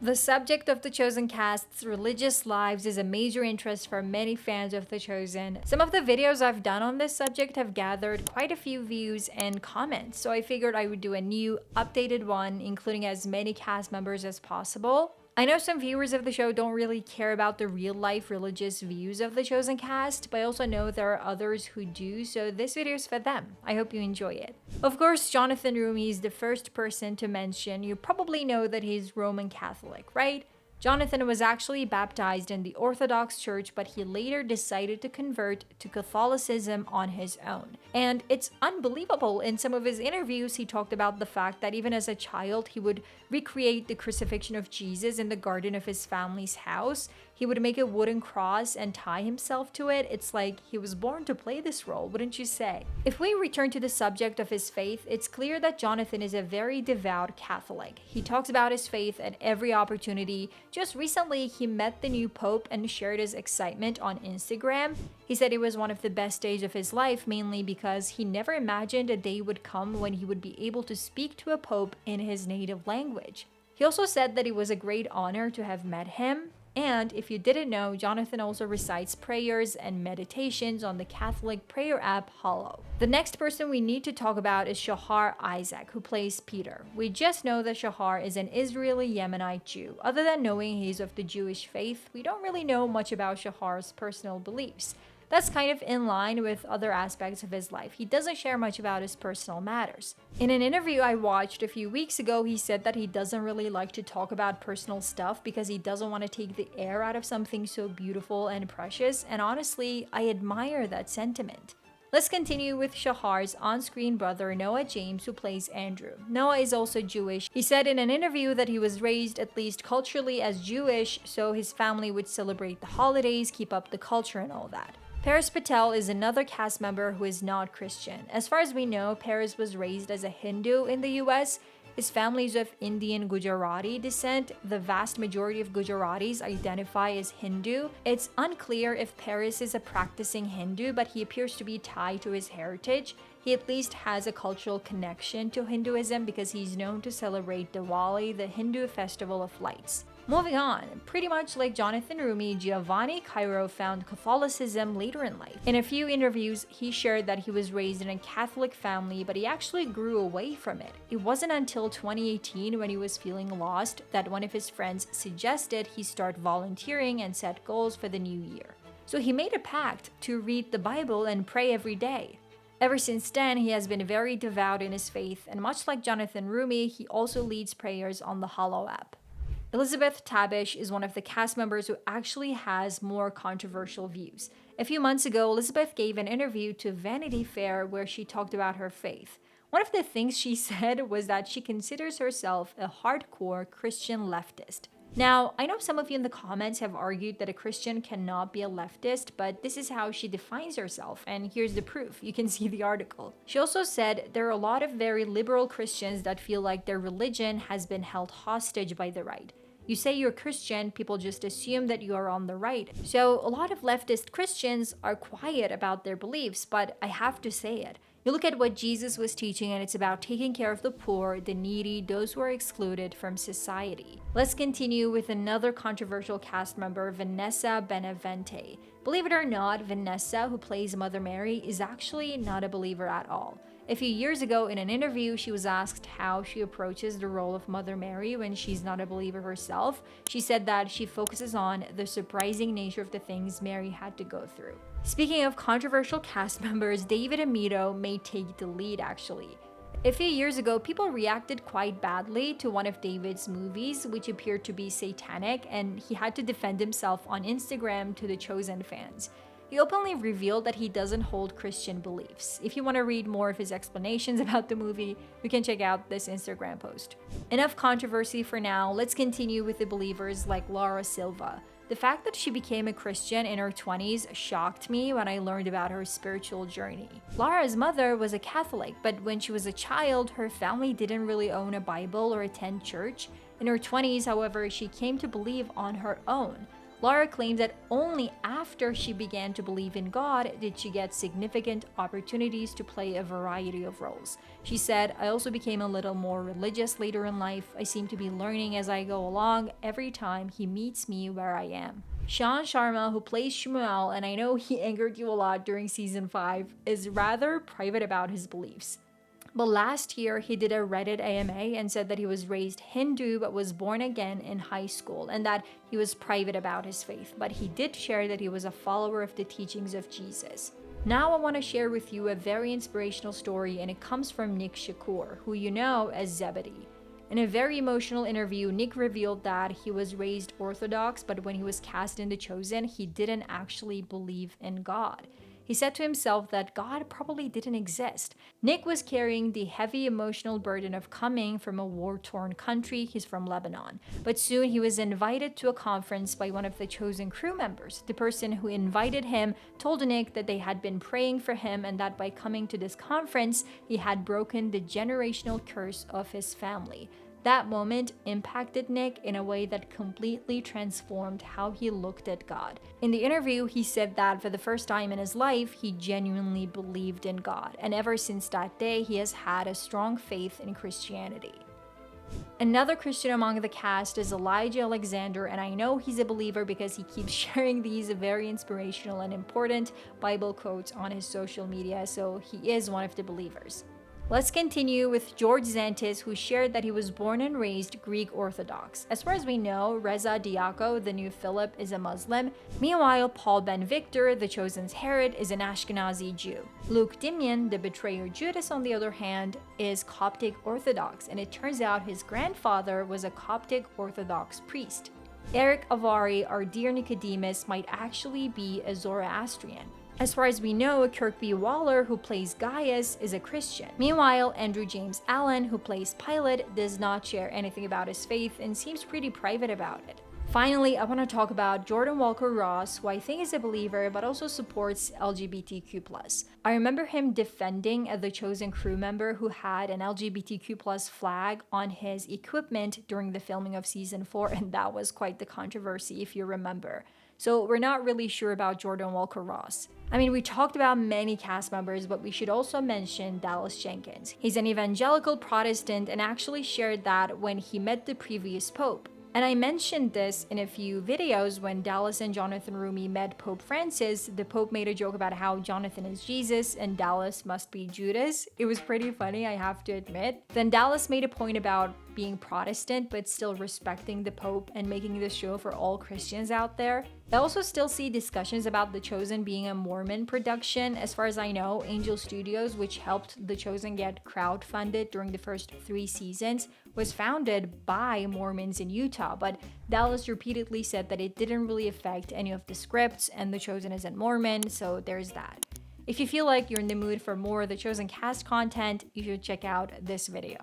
The subject of The Chosen cast's religious lives is a major interest for many fans of The Chosen. Some of the videos I've done on this subject have gathered quite a few views and comments, so I figured I would do a new, updated one, including as many cast members as possible. I know some viewers of the show don't really care about the real-life religious views of The Chosen cast, but I also know there are others who do, so this video is for them. I hope you enjoy it. Of course, Jonathan Rumi is the first person to mention. You probably know that he's Roman Catholic, right? Jonathan was actually baptized in the Orthodox Church, but he later decided to convert to Catholicism on his own. And it's unbelievable. In some of his interviews, he talked about the fact that even as a child, he would recreate the crucifixion of Jesus in the garden of his family's house. He would make a wooden cross and tie himself to it. It's like he was born to play this role, wouldn't you say? If we return to the subject of his faith, it's clear that Jonathan is a very devout Catholic. He talks about his faith at every opportunity. Just recently, he met the new Pope and shared his excitement on Instagram. He said it was one of the best days of his life, mainly because he never imagined a day would come when he would be able to speak to a Pope in his native language. He also said that it was a great honor to have met him. And if you didn't know, Jonathan also recites prayers and meditations on the Catholic prayer app Hallow. The next person we need to talk about is Shahar Isaac, who plays Peter. We just know that Shahar is an Israeli Yemenite Jew. Other than knowing he's of the Jewish faith, we don't really know much about Shahar's personal beliefs. That's kind of in line with other aspects of his life. He doesn't share much about his personal matters. In an interview I watched a few weeks ago, he said that he doesn't really like to talk about personal stuff because he doesn't want to take the air out of something so beautiful and precious, and honestly, I admire that sentiment. Let's continue with Shahar's on-screen brother Noah James, who plays Andrew. Noah is also Jewish. He said in an interview that he was raised at least culturally as Jewish, so his family would celebrate the holidays, keep up the culture and all that. Paris Patel is another cast member who is not Christian. As far as we know, Paris was raised as a Hindu in the US. His family is of Indian Gujarati descent. The vast majority of Gujaratis identify as Hindu. It's unclear if Paris is a practicing Hindu, but he appears to be tied to his heritage. He at least has a cultural connection to Hinduism because he's known to celebrate Diwali, the Hindu festival of lights. Moving on, pretty much like Jonathan Rumi, Giovani Cairo found Catholicism later in life. In a few interviews, he shared that he was raised in a Catholic family, but he actually grew away from it. It wasn't until 2018, when he was feeling lost, that one of his friends suggested he start volunteering and set goals for the new year. So he made a pact to read the Bible and pray every day. Ever since then, he has been very devout in his faith, and much like Jonathan Rumi, he also leads prayers on the Hallow app. Elizabeth Tabish is one of the cast members who actually has more controversial views. A few months ago, Elizabeth gave an interview to Vanity Fair where she talked about her faith. One of the things she said was that she considers herself a hardcore Christian leftist. Now, I know some of you in the comments have argued that a Christian cannot be a leftist, but this is how she defines herself, and here's the proof. You can see the article. She also said there are a lot of very liberal Christians that feel like their religion has been held hostage by the right. You say you're Christian, people just assume that you are on the right. So a lot of leftist Christians are quiet about their beliefs, but I have to say it. You look at what Jesus was teaching, and it's about taking care of the poor, the needy, those who are excluded from society. Let's continue with another controversial cast member, Vanessa Benavente. Believe it or not, Vanessa, who plays Mother Mary, is actually not a believer at all. A few years ago, in an interview, she was asked how she approaches the role of Mother Mary when she's not a believer herself. She said that she focuses on the surprising nature of the things Mary had to go through. Speaking of controversial cast members, David Amelio may take the lead actually. A few years ago, people reacted quite badly to one of David's movies, which appeared to be satanic, and he had to defend himself on Instagram to the Chosen fans. He openly revealed that he doesn't hold Christian beliefs. If you want to read more of his explanations about the movie, you can check out this Instagram post. Enough controversy for now, let's continue with the believers like Laura Silva. The fact that she became a Christian in her 20s shocked me when I learned about her spiritual journey. Laura's mother was a Catholic, but when she was a child, her family didn't really own a Bible or attend church. In her 20s, however, she came to believe on her own. Laura claimed that only after she began to believe in God did she get significant opportunities to play a variety of roles. She said, "I also became a little more religious later in life. I seem to be learning as I go along every time he meets me where I am." Sean Sharma, who plays Shmuel, and I know he angered you a lot during season 5, is rather private about his beliefs. But last year, he did a Reddit AMA and said that he was raised Hindu but was born again in high school and that he was private about his faith. But he did share that he was a follower of the teachings of Jesus. Now I want to share with you a very inspirational story, and it comes from Nick Shakur, who you know as Zebedee. In a very emotional interview, Nick revealed that he was raised Orthodox, but when he was cast in The Chosen, he didn't actually believe in God. He said to himself that God probably didn't exist. Nick was carrying the heavy emotional burden of coming from a war-torn country. He's from Lebanon. But soon he was invited to a conference by one of the Chosen crew members. The person who invited him told Nick that they had been praying for him and that by coming to this conference, he had broken the generational curse of his family. That moment impacted Nick in a way that completely transformed how he looked at God. In the interview, he said that for the first time in his life, he genuinely believed in God, and ever since that day, he has had a strong faith in Christianity. Another Christian among the cast is Elijah Alexander, and I know he's a believer because he keeps sharing these very inspirational and important Bible quotes on his social media, so he is one of the believers. Let's continue with George Zantis, who shared that he was born and raised Greek Orthodox. As far as we know, Reza Diako, the new Philip, is a Muslim. Meanwhile, Paul Ben Victor, the Chosen's Herod, is an Ashkenazi Jew. Luke Dimian, the betrayer Judas, on the other hand, is Coptic Orthodox, and it turns out his grandfather was a Coptic Orthodox priest. Eric Avari, our dear Nicodemus, might actually be a Zoroastrian. As far as we know, Kirkby Waller, who plays Gaius, is a Christian. Meanwhile, Andrew James Allen, who plays Pilate, does not share anything about his faith and seems pretty private about it. Finally, I want to talk about Jordan Walker Ross, who I think is a believer but also supports LGBTQ+. I remember him defending the Chosen crew member who had an LGBTQ+ flag on his equipment during the filming of season 4, and that was quite the controversy if you remember. So we're not really sure about Jordan Walker Ross. I mean, we talked about many cast members, but we should also mention Dallas Jenkins. He's an evangelical Protestant and actually shared that when he met the previous Pope. And I mentioned this in a few videos when Dallas and Jonathan Rumi met Pope Francis. The Pope made a joke about how Jonathan is Jesus and Dallas must be Judas. It was pretty funny, I have to admit. Then Dallas made a point about being Protestant but still respecting the Pope and making this show for all Christians out there. I also still see discussions about The Chosen being a Mormon production. As far as I know, Angel Studios, which helped The Chosen get crowdfunded during the first 3 seasons, was founded by Mormons in Utah, but Dallas repeatedly said that it didn't really affect any of the scripts and The Chosen isn't Mormon, so there's that. If you feel like you're in the mood for more The Chosen cast content, you should check out this video.